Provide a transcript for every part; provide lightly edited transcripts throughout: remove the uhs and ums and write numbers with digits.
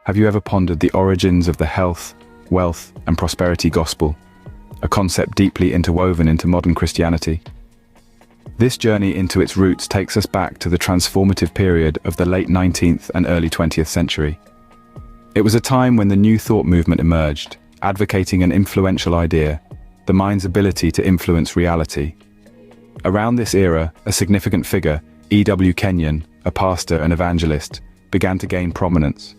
Have you ever pondered the origins of the health, wealth, and prosperity gospel, a concept deeply interwoven into modern Christianity? This journey into its roots takes us back to the transformative period of the late 19th and early 20th century. It was a time when the New Thought movement emerged, advocating an influential idea, the mind's ability to influence reality. Around this era, a significant figure, Kenyon, a pastor and evangelist, began to gain prominence.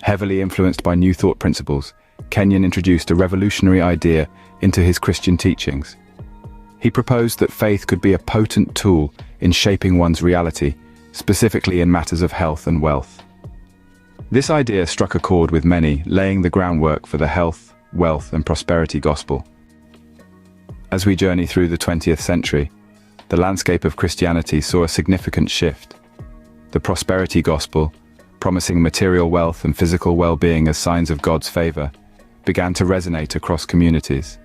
Heavily influenced by New Thought principles, Kenyon introduced a revolutionary idea into his Christian teachings. He proposed that faith could be a potent tool in shaping one's reality, specifically in matters of health and wealth. This idea struck a chord with many, laying the groundwork for the health, wealth, and prosperity gospel. As we journey through the 20th century, the landscape of Christianity saw a significant shift. The prosperity gospel, promising material wealth and physical well-being as signs of God's favor, began to resonate across communities.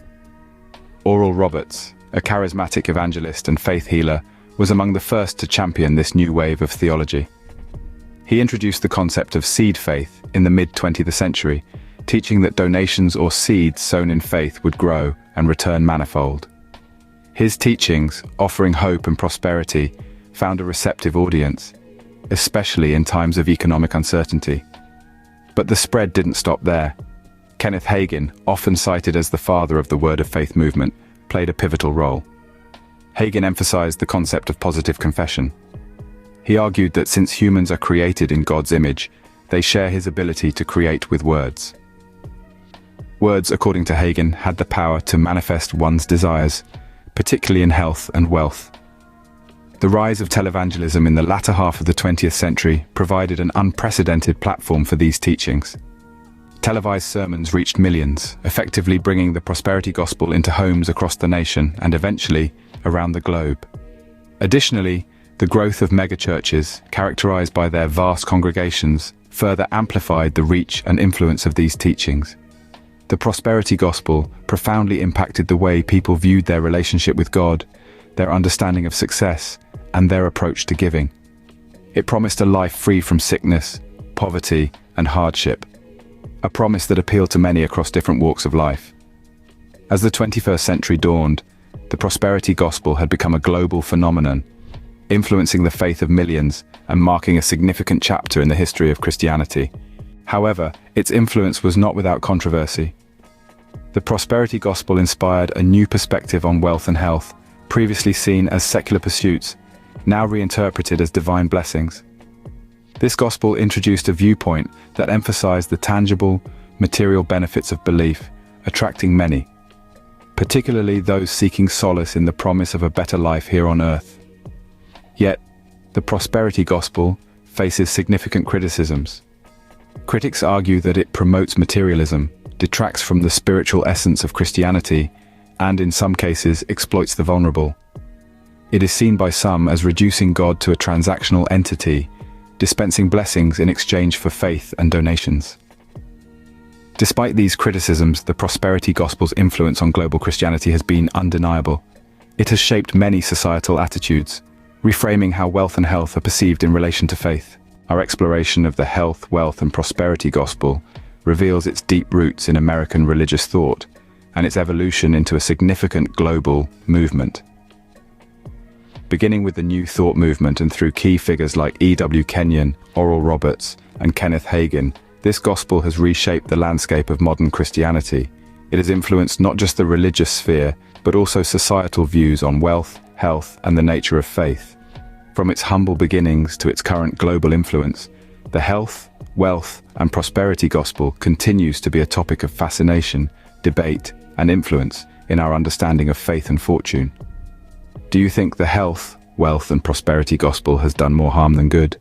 Oral Roberts, a charismatic evangelist and faith healer, was among the first to champion this new wave of theology. He introduced the concept of seed faith in the mid-20th century, teaching that donations or seeds sown in faith would grow and return manifold. His teachings, offering hope and prosperity, found a receptive audience, especially in times of economic uncertainty. But the spread didn't stop there. Kenneth Hagin, often cited as the father of the Word of Faith movement, played a pivotal role. Hagin emphasized the concept of positive confession. He argued that since humans are created in God's image, they share his ability to create with words. Words, according to Hagin, had the power to manifest one's desires, particularly in health and wealth. The rise of televangelism in the latter half of the 20th century provided an unprecedented platform for these teachings. Televised sermons reached millions, effectively bringing the prosperity gospel into homes across the nation and eventually around the globe. Additionally, the growth of megachurches, characterized by their vast congregations, further amplified the reach and influence of these teachings. The prosperity gospel profoundly impacted the way people viewed their relationship with God, their understanding of success, and their approach to giving. It promised a life free from sickness, poverty, and hardship, a promise that appealed to many across different walks of life. As the 21st century dawned, the prosperity gospel had become a global phenomenon, influencing the faith of millions and marking a significant chapter in the history of Christianity. However, its influence was not without controversy. The prosperity gospel inspired a new perspective on wealth and health, previously seen as secular pursuits, now reinterpreted as divine blessings. This gospel introduced a viewpoint that emphasized the tangible, material benefits of belief, attracting many, particularly those seeking solace in the promise of a better life here on earth. Yet, the prosperity gospel faces significant criticisms. Critics argue that it promotes materialism, detracts from the spiritual essence of Christianity, and in some cases exploits the vulnerable. It is seen by some as reducing God to a transactional entity, dispensing blessings in exchange for faith and donations. Despite these criticisms, the prosperity gospel's influence on global Christianity has been undeniable. It has shaped many societal attitudes, reframing how wealth and health are perceived in relation to faith. Our exploration of the health, wealth, and prosperity gospel reveals its deep roots in American religious thought and its evolution into a significant global movement. Beginning with the New Thought movement and through key figures like Kenyon, Oral Roberts, and Kenneth Hagin, this gospel has reshaped the landscape of modern Christianity. It has influenced not just the religious sphere, but also societal views on wealth, health, and the nature of faith. From its humble beginnings to its current global influence, the health, wealth, and prosperity gospel continues to be a topic of fascination, debate, and influence in our understanding of faith and fortune. Do you think the health, wealth, and prosperity gospel has done more harm than good?